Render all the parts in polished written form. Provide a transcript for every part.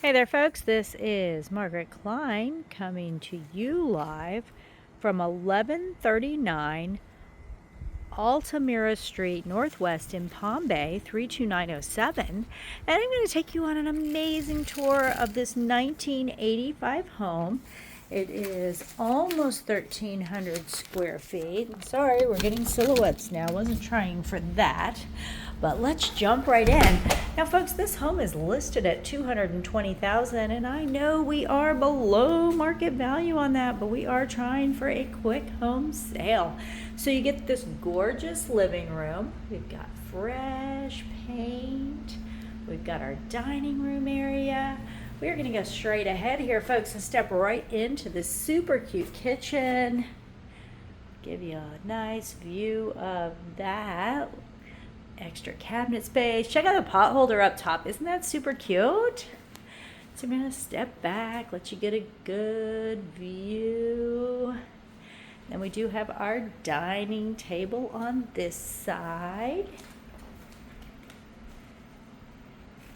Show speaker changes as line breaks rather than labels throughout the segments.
Hey there, folks. This is Margaret Klein coming to you live from 1139 Altamira Street Northwest in Palm Bay, 32907. And I'm going to take you on an amazing tour of this 1985 home. It is almost 1,300 square feet. Sorry, we're getting silhouettes now. Wasn't trying for that. But let's jump right in. Now, folks, this home is listed at $220,000, and I know we are below market value on that, but we are trying for a quick home sale. So you get this gorgeous living room. We've got fresh paint. We've got our dining room area. We're going to go straight ahead here, folks, and step right into this super cute kitchen. Give you a nice view of that. Extra cabinet space. Check out the pot holder up top. Isn't that super cute? So I'm going to step back, let you get a good view. Then we do have our dining table on this side.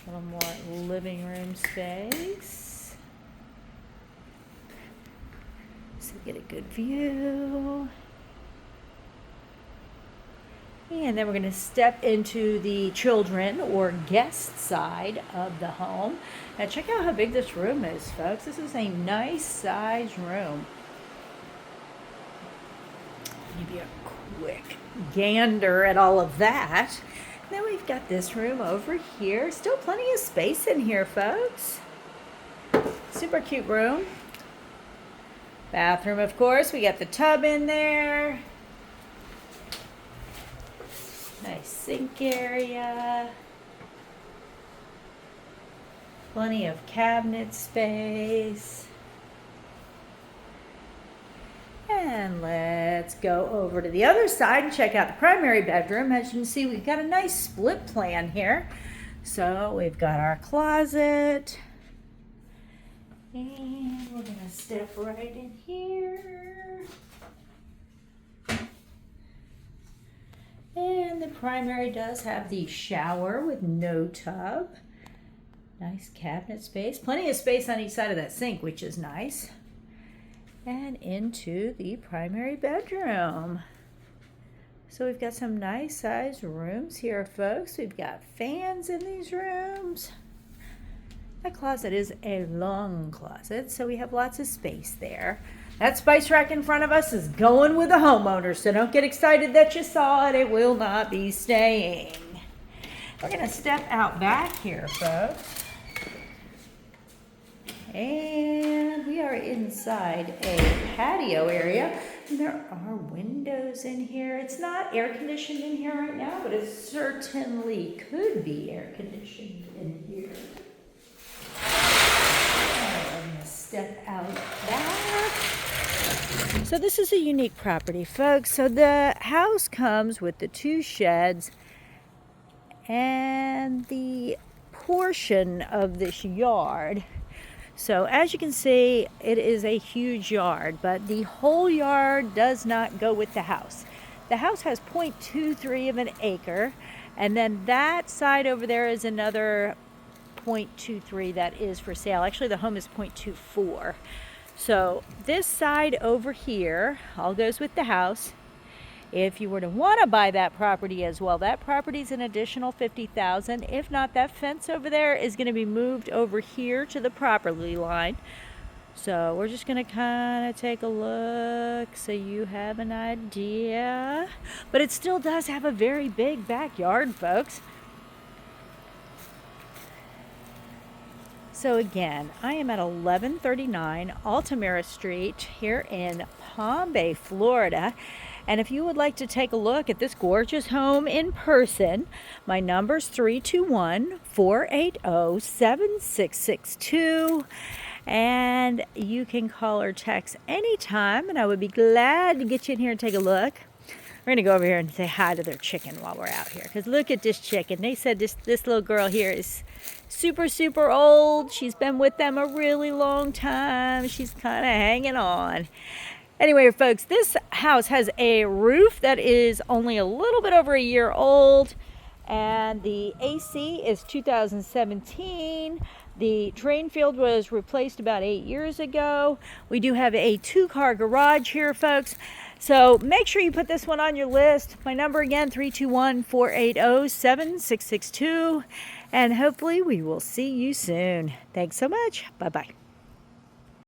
A little more living room space. So get a good view. And then we're going to step into the children or guest side of the home. Now check out how big this room is, folks. This is a nice size room. Give you a quick gander at all of that. Then we've got this room over here. Still plenty of space in here, folks. Super cute room. Bathroom, of course. We got the tub in there. Nice sink area. Plenty of cabinet space. And let's go over to the other side and check out the primary bedroom. As you can see, we've got a nice split plan here. So we've got our closet. And we're going to step right in here. And the primary does have the shower with no tub. Nice cabinet space. Plenty of space on each side of that sink, which is nice. And into the primary bedroom. So we've got some nice sized rooms here, folks. We've got fans in these rooms. That closet is a long closet, so we have lots of space there. That spice rack in front of us is going with the homeowner, so don't get excited that you saw it. It will not be staying. We're going to step out back here, folks. And we are inside a patio area. And there are windows in here. It's not air conditioned in here right now, but it certainly could be air conditioned in here. I'm going to step out back. So this is a unique property, folks. So the house comes with the two sheds and the portion of this yard. So as you can see, it is a huge yard, but the whole yard does not go with the house. The house has 0.23 of an acre, and then that side over there is another 0.23 that is for sale. Actually, the home is 0.24. So this side over here all goes with the house. If you were to want to buy that property as well, that property is an additional $50,000. If not, that fence over there is going to be moved over here to the property line. So we're just going to kind of take a look so you have an idea. But it still does have a very big backyard, folks. So again, I am at 1139 Altamira Street here in Palm Bay, Florida. And if you would like to take a look at this gorgeous home in person, my number's 321-480-7662. And you can call or text anytime, and I would be glad to get you in here and take a look. We're going to go over here and say hi to their chicken while we're out here. Because look at this chicken. They said this little girl here is super, super old. She's been with them a really long time. She's kind of hanging on. Anyway, folks, this house has a roof that is only a little bit over a year old. And the AC is 2017. The drain field was replaced about 8 years ago. We do have a 2-car garage here, folks. So make sure you put this one on your list. My number again, 321-480-7662. And hopefully we will see you soon. Thanks so much. Bye-bye.